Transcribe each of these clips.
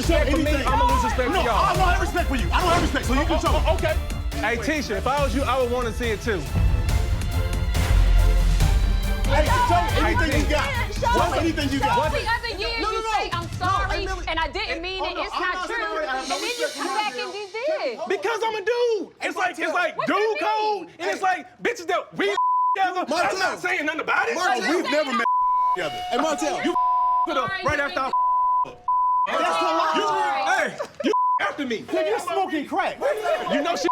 respect for me, I'm gonna lose respect for y'all. I don't have respect for you. I don't have respect, so you can show. Okay. Hey, Tisha, if I was you, I would want to see it too. Hey, show anything you got. Show anything you got. Every other year you say I'm sorry and I didn't mean it. It's not true. And then you come back and do this. Because I'm a dude. It's like dude code, and it's like bitches that we together. I'm not saying nothing about it. Martell, we've never met together. Hey, Martell, you right after I that's the lie. Hey, you after me. Nigga, you're smoking crack. You know shit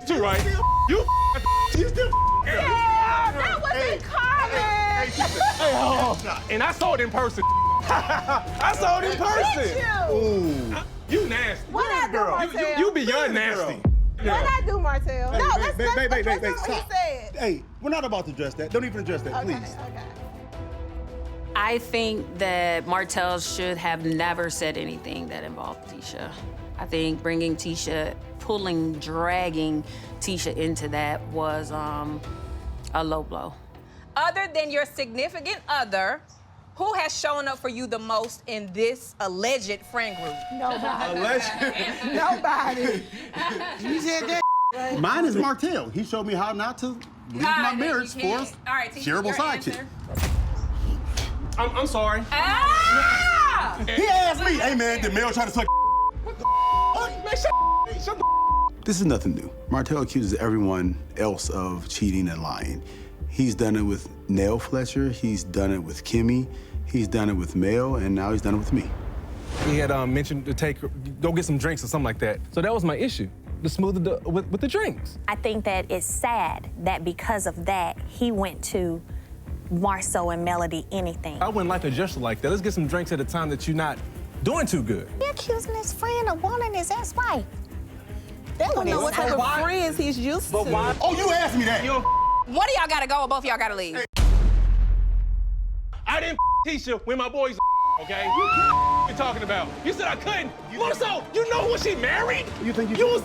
too, right? You still Yeah, that wasn't common. and I saw it in person. I saw it in person. Ooh. You nasty. What I do, Martell? You beyond nasty. What I do, Martell? No, let's address what he stop. said. Hey, we're not about to address that. Don't even address that, please. Okay. I think that Martell should have never said anything that involved Tisha. I think dragging Tisha into that was a low blow. Other than your significant other, who has shown up for you the most in this alleged friend group? Nobody. Nobody. You said that. Mine is Martell. He showed me how not to leave my marriage for a shareable side chick. I'm sorry. Ah! He asked me, hey man, did Mel try to suck? What the man, shut the This is nothing new. Martell accuses everyone else of cheating and lying. He's done it with Nell Fletcher, he's done it with Kimmy, he's done it with Mel, and now he's done it with me. He had mentioned to go get some drinks or something like that. So that was my issue, to smooth it with the drinks. I think that it's sad that because of that, he went to Marsau and Melody anything. I wouldn't like a gesture like that. Let's get some drinks at a time that you're not doing too good. He accusing his friend of wanting his ex-wife. They don't know what type of friends he's used to. Why? Oh, you asked me that. One of y'all gotta go or both of y'all gotta leave. I didn't Tisha when my boys okay? What you talking about? You said I couldn't. Marsau, you know who she married? You think you was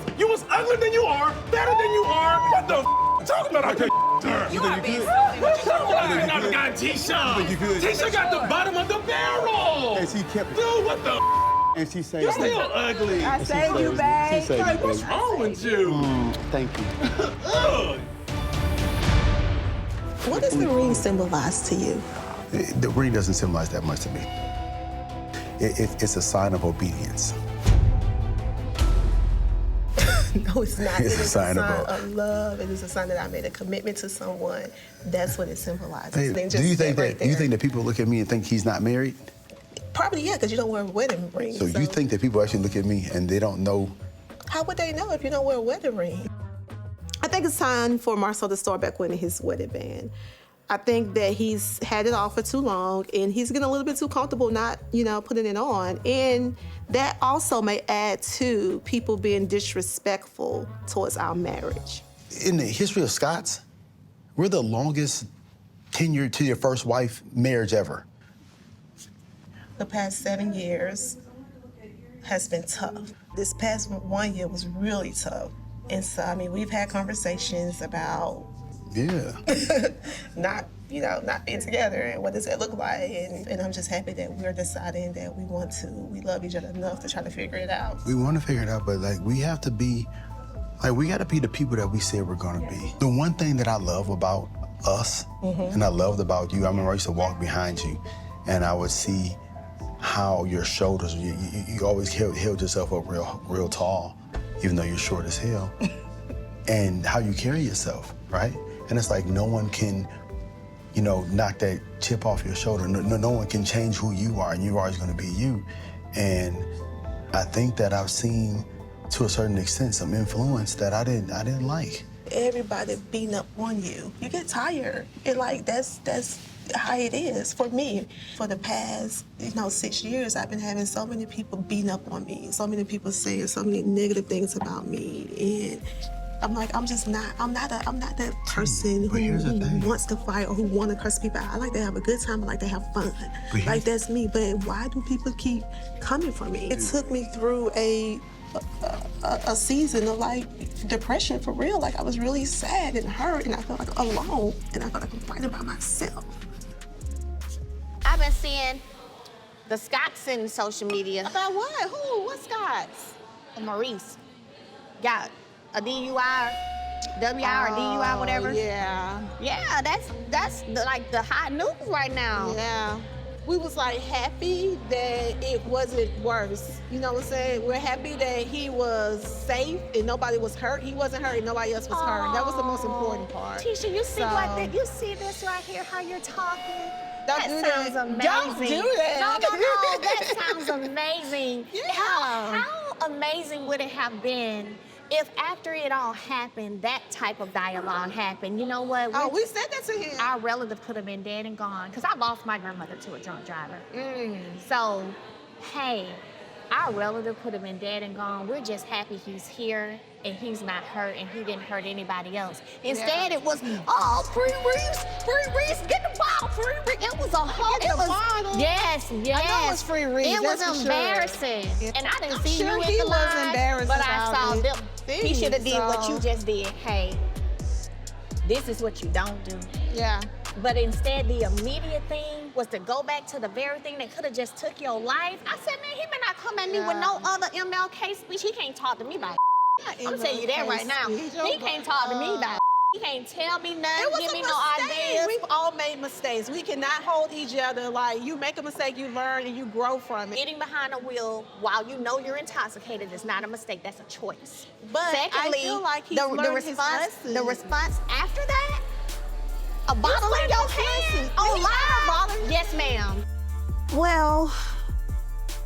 uglier than you are, better than you are. What the you talking about? I couldn't her. You are being What you talking about? I never got Tisha. think you could? Tisha got the bottom of the barrel. And she kept it. Dude, what the And she said, You're still ugly. I saved you, babe. Like, what's wrong with you? Thank you. Ugh. What does the ring symbolize to you? The ring doesn't symbolize that much to me. It's a sign of obedience. No, it's not. It's It a is sign a of sign of love. It is a sign that I made a commitment to someone. That's what it symbolizes. Hey, Then do just you think that right that there. people look at me and think he's not married? Probably, yeah, because you don't wear a wedding ring. So you think that people actually look at me and they don't know? How would they know if you don't wear a wedding ring? I think it's time for Marsau to start back wearing his wedding band. I think that he's had it off for too long, and he's getting a little bit too comfortable not, putting it on. And that also may add to people being disrespectful towards our marriage. In the history of Scots, we're the longest tenured to your first wife marriage ever. The past 7 years has been tough. This past 1 year was really tough. And so, we've had conversations about Yeah. not being together and what does that look like. And I'm just happy that we're deciding that we love each other enough to try to figure it out. We want to figure it out, but we have to be, we got to be the people that we said we're going to be. The one thing that I love about us, and I loved about you, I remember I used to walk behind you, and I would see how your shoulders, you always held yourself up real tall, even though you're short as hell, and how you carry yourself, right? And it's like no one can, knock that chip off your shoulder. No one can change who you are, and you're always going to be you. And I think that I've seen, to a certain extent, some influence that I didn't like. Everybody beating up on you, you get tired. And that's how it is for me. For the past, 6 years, I've been having so many people beating up on me, so many people saying so many negative things about me, and I'm like, I'm not that person who wants to fight or who want to curse people out. I like to have a good time. I like to have fun. That's me. But why do people keep coming for me? It took me through a season of depression for real. I was really sad and hurt, and I felt alone, and I felt I'm fighting by myself. I've been seeing The Scott's in social media. About what? Who? What Scots? Maurice got a DUI, WI or DUI, whatever. Yeah. Yeah, that's like the hot news right now. Yeah. We was like happy that it wasn't worse. You know what I'm saying? We're happy that he was safe and nobody was hurt. He wasn't hurt and nobody else was hurt. That was the most important part. Tisha, you see you see this right here, how you're talking? Don't do that. Sounds amazing. Don't do that. No, that sounds amazing. Yeah. How amazing would it have been if after it all happened, that type of dialogue happened? You know what? We said that to him. Our relative could have been dead and gone, because I lost my grandmother to a drunk driver. So, hey, our relative could have been dead and gone. We're just happy he's here and he's not hurt and he didn't hurt anybody else. Instead, it was, Free Reese, get the ball, Free Reese. It was a whole, yes. I know it was Free Reese. It was that's for embarrassing. Sure. And I didn't I'm see sure you he in the was line, embarrassed but I about saw it. them. He should have did what So- you just did. Hey, this is what you don't do. Yeah. But instead, the immediate thing was to go back to the very thing that could have just took your life. I said, man, he better not come at me with no other MLK speech. He can't talk to me about I'm telling you that right now. He can't talk to me about He can't tell me nothing, It was give a me mistake. no ideas. We've all made mistakes. We cannot hold each other like you make a mistake, you learn, and you grow from it. Getting behind a wheel while you know you're intoxicated is not a mistake. That's a choice. But secondly, I feel like he's learned his lesson. the response after that, a bottle in your hand. Yes, ma'am. Well,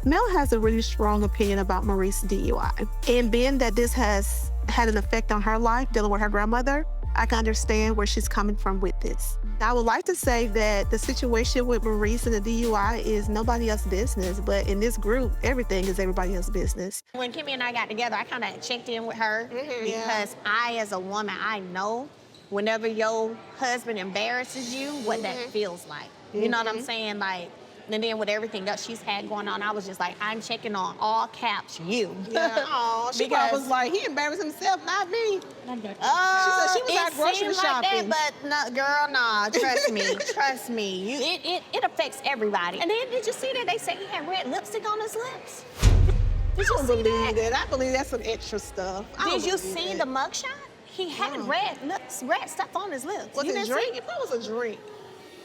Mel has a really strong opinion about Maurice DUI. And being that this has had an effect on her life, dealing with her grandmother, I can understand where she's coming from with this. I would like to say that the situation with Maurice and the DUI is nobody else's business, but in this group, everything is everybody else's business. When Kimmy and I got together, I kind of checked in with her because I, as a woman, I know whenever your husband embarrasses you, what that feels like. You know what I'm saying? Like, and then with everything else she's had going on, I was just like, I'm checking on all caps you. Yeah. She probably was like, he embarrassed himself, not me. She said she was out grocery shopping. Like that, but no, girl, nah, trust me, trust me. It affects everybody. And then did you see that they say he had red lipstick on his lips? Did you see that? I believe that's some extra stuff. Did you see the mugshot? He had red stuff on his lips. Was it a drink? If it was a drink.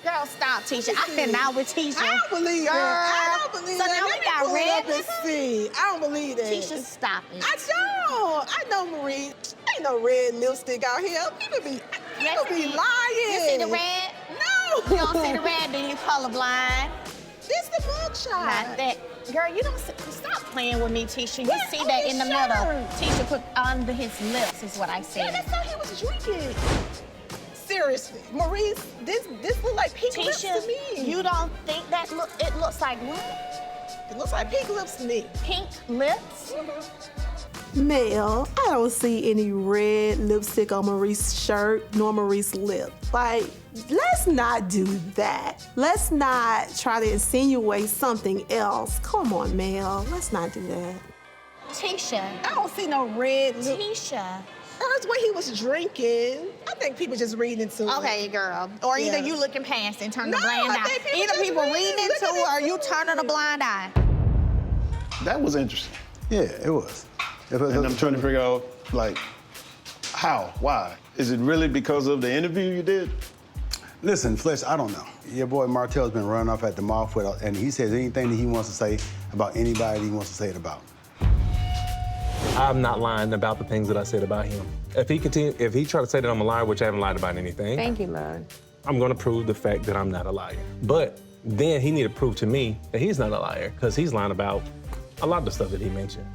Girl, stop, Tisha. I've been out with Tisha. I don't believe that. I don't believe So that. now Let we me got pull it red up and see. I don't believe that. Tisha, stop it. I don't. I know Maurice. Ain't no red lipstick out here. People be lying. You see the red? No. You don't see the red, then you colorblind. This the mugshot. Not that. Girl, you don't stop playing with me, Tisha. You see on that his in the shirt. middle. Tisha put under his lips is what I said. Yeah, that's how he was drinking. Seriously, Maurice, this look like pink lips Tisha, to me. you don't think that it looks like what? It looks like pink lips to me. Pink lips? Mel, I don't see any red lipstick on Maurice's shirt nor Maurice's lip. Like, let's not do that. Let's not try to insinuate something else. Come on, Mel, let's not do that. Tisha. I don't see no red lip. Tisha. That's what he was drinking. I think people just reading into it. Okay, girl. Or either Yeah. you looking past and turn the No, blind I eye. think people Either just people reading, reading into looking it or into you it. turning a blind eye. That was interesting. Yeah, it was. And I'm trying to figure out, like, how? Why? Is it really because of the interview you did? Listen, Flesh, I don't know. Your boy Martell's been running off at the mouth with, and he says anything that he wants to say about anybody he wants to say it about. I'm not lying about the things that I said about him. If he try to say that I'm a liar, which I haven't lied about anything. Thank you, Lord. I'm gonna prove the fact that I'm not a liar. But then he need to prove to me that he's not a liar, because he's lying about a lot of the stuff that he mentioned.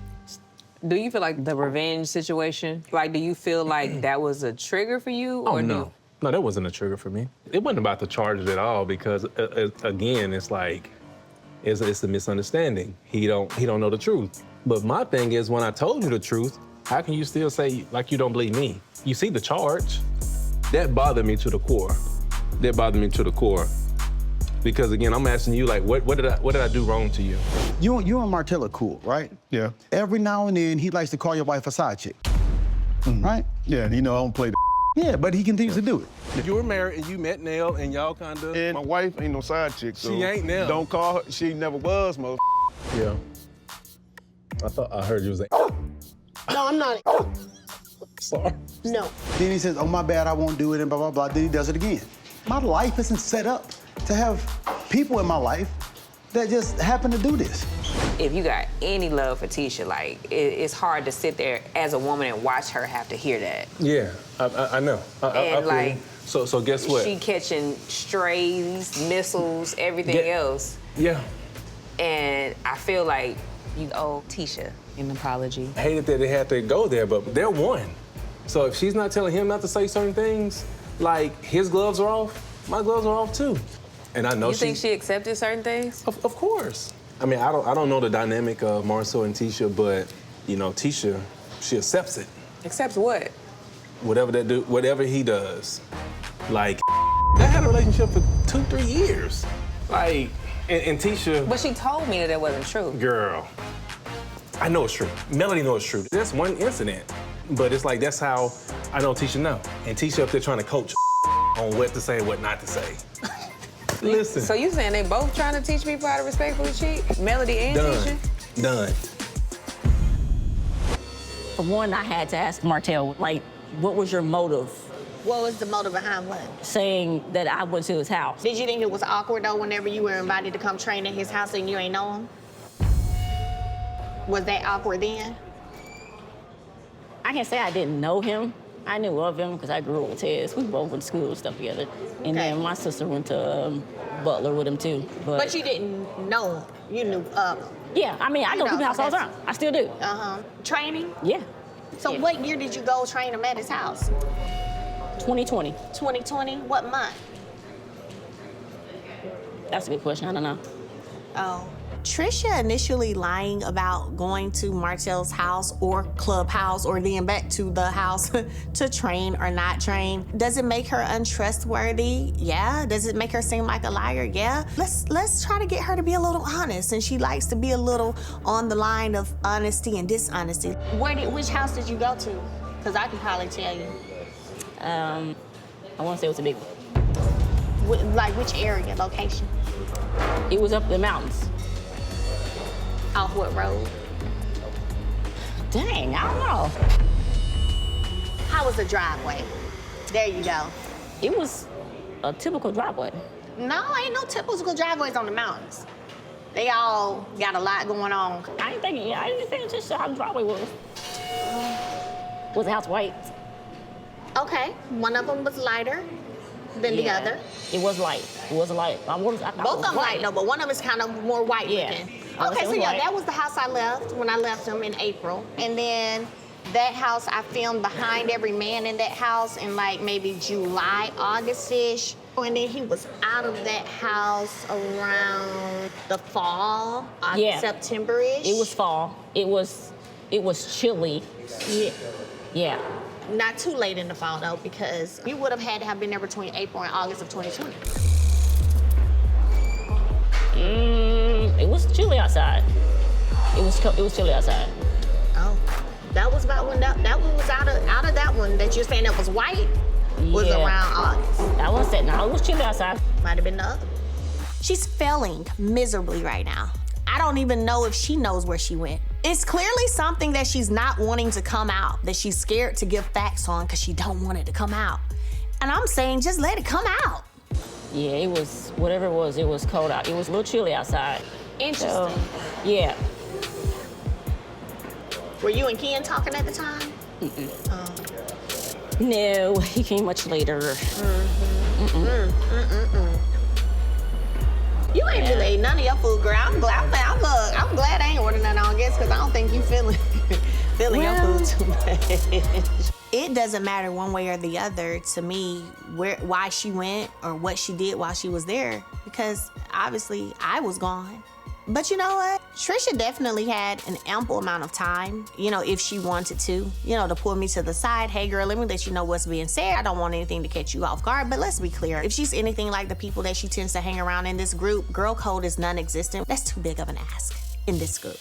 Do you feel like the revenge situation, like, do you feel like that was a trigger for you? Or No, that wasn't a trigger for me. It wasn't about the charges at all, because again, it's like, it's a misunderstanding. He don't know the truth. But my thing is, when I told you the truth, how can you still say like you don't believe me? You see the charge. That bothered me to the core. Because again, I'm asking you, like, what did I do wrong to you? You and Martell are cool, right? Yeah. Every now and then, he likes to call your wife a side chick, right? Yeah, you know, I don't play the Yeah, but he continues to do it. You were married and you met Nell and y'all kind of. And my wife ain't no side chick, so She ain't Nell. don't call her. She never was, mother. Yeah. I heard you was like. No, I'm not. Sorry. No. Then he says, oh, my bad, I won't do it, and blah, blah, blah. Then he does it again. My life isn't set up to have people in my life that just happen to do this. If you got any love for Tisha, like, it's hard to sit there as a woman and watch her have to hear that. Yeah, I know. I feel like, you. So guess what? She catching strays, missiles, everything else. Yeah. And I feel like you owe Tisha an apology. I hated that they had to go there, but they're one. So if she's not telling him not to say certain things, like his gloves are off, my gloves are off too. And I know You think she accepted certain things? Of course. I mean, I don't know the dynamic of Marsau and Tisha, but you know, Tisha, she accepts it. Accepts what? Whatever he does. Like, they had a relationship for 2-3 years. Like, and Tisha. But she told me that it wasn't true. Girl, I know it's true. Melody knows it's true. That's one incident, but it's like that's how I know Tisha know. And Tisha up there trying to coach on what to say and what not to say. Listen. So you saying they both trying to teach people how to respectfully cheat? Melody and Tisha? Done. For one, I had to ask Martell, like, what was your motive? What was the motive behind what? Saying that I went to his house. Did you think it was awkward though whenever you were invited to come train at his house and you ain't know him? Was that awkward then? I can't say I didn't know him. I knew of him because I grew up with Tez. We both went to school and stuff together. And then my sister went to Butler with him too. But you didn't know him. You knew of him. Yeah, I mean, I go to people's house all the time. I still do. Training? Yeah. So what year did you go train him at his house? 2020. 2020? What month? That's a good question. I don't know. Oh. Tricia initially lying about going to Martell's house or clubhouse or then back to the house to train or not train. Does it make her untrustworthy? Yeah. Does it make her seem like a liar? Yeah. Let's try to get her to be a little honest, and she likes to be a little on the line of honesty and dishonesty. Which house did you go to? Because I can probably tell you. I want to say it was a big one. Like which area, location? It was up the mountains. Off what road? Dang, I don't know. How was the driveway? There you go. It was a typical driveway. No, ain't no typical driveways on the mountains. They all got a lot going on. I didn't think just how the driveway was. Was the house white? Okay, one of them was lighter than the other. It was light. It was light. Both of them light, no, but one of them is kind of more white looking. Okay, so yeah, that was the house I left when I left him in April. And then that house, I filmed behind every man in that house in like maybe July, August-ish. And then he was out of that house around the fall, September-ish. It was fall. It was chilly. Yeah. Not too late in the fall though, because you would have had to have been there between April and August of 2020. It was chilly outside. It was chilly outside. Oh, that was about when that one was out of that one that you're saying that was white. Was around August. That one said no, it was chilly outside. Might have been the other. She's failing miserably right now. I don't even know if she knows where she went. It's clearly something that she's not wanting to come out, that she's scared to give facts on because she don't want it to come out. And I'm saying just let it come out. Yeah, it was, whatever it was cold out. It was a little chilly outside. Interesting. So, yeah. Were you and Ken talking at the time? No, he came much later. You ain't really ate none of your food, girl. I'm glad I ain't ordered none on guests because I don't think you feeling your food too much. It doesn't matter one way or the other to me why she went or what she did while she was there, because obviously I was gone. But you know what? Tricia definitely had an ample amount of time, if she wanted to, to pull me to the side. Hey girl, let me let you know what's being said. I don't want anything to catch you off guard, but let's be clear. If she's anything like the people that she tends to hang around in this group, girl code is non-existent. That's too big of an ask in this group.